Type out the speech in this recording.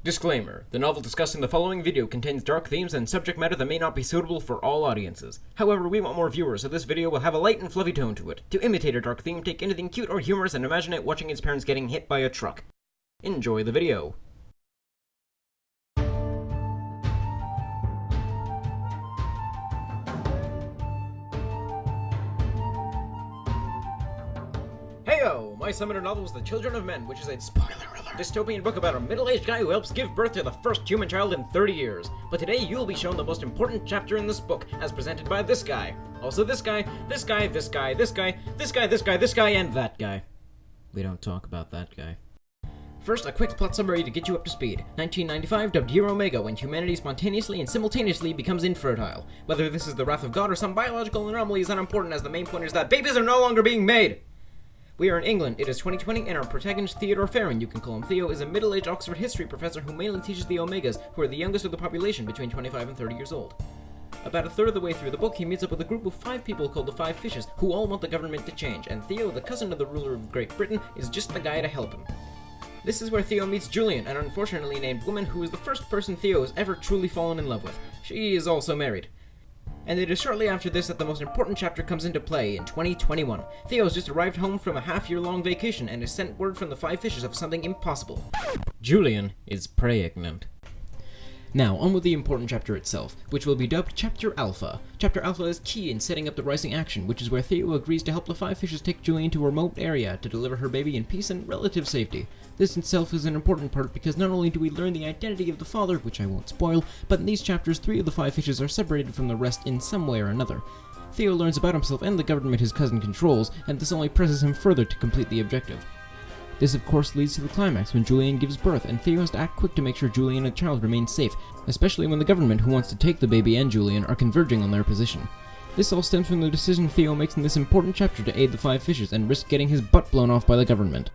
Disclaimer: the novel discussed in the following video contains dark themes and subject matter that may not be suitable for all audiences. However, we want more viewers, so this video will have a light and fluffy tone to it. To imitate a dark theme, take anything cute or humorous and imagine it watching its parents getting hit by a truck. Enjoy the video. Heyo! My Summative novel is The Children of Men, which is a spoiler alert dystopian book about a middle-aged guy who helps give birth to the first human child in 30 years. But today you'll be shown the most important chapter in this book, as presented by this guy. Also this guy, this guy, this guy, this guy, this guy, this guy, this guy, and that guy. We don't talk about that guy. First, a quick plot summary to get you up to speed. 1995 dubbed Year Omega, when humanity spontaneously and simultaneously becomes infertile. Whether this is the wrath of God or some biological anomaly is unimportant, as the main point is that babies are no longer being made! We are in England, it is 2020, and our protagonist Theodore Farron, you can call him Theo, is a middle-aged Oxford history professor who mainly teaches the Omegas, who are the youngest of the population, between 25 and 30 years old. About a third of the way through the book, he meets up with a group of 5 people called the Five Fishes, who all want the government to change, and Theo, the cousin of the ruler of Great Britain, is just the guy to help him. This is where Theo meets Julian, an unfortunately named woman who is the first person Theo has ever truly fallen in love with. She is also married. And it is shortly after this that the most important chapter comes into play, in 2021. Theo has just arrived home from a half-year-long vacation and is sent word from the Five Fishes of something impossible. Julian is pregnant. Now, on with the important chapter itself, which will be dubbed Chapter Alpha. Chapter Alpha is key in setting up the rising action, which is where Theo agrees to help the Five Fishes take Julian to a remote area to deliver her baby in peace and relative safety. This itself is an important part because not only do we learn the identity of the father, which I won't spoil, but in these chapters 3 of the Five Fishes are separated from the rest in some way or another. Theo learns about himself and the government his cousin controls, and this only presses him further to complete the objective. This of course leads to the climax when Julian gives birth, and Theo has to act quick to make sure Julian and the child remain safe, especially when the government who wants to take the baby and Julian are converging on their position. This all stems from the decision Theo makes in this important chapter to aid the Five Fishes and risk getting his butt blown off by the government.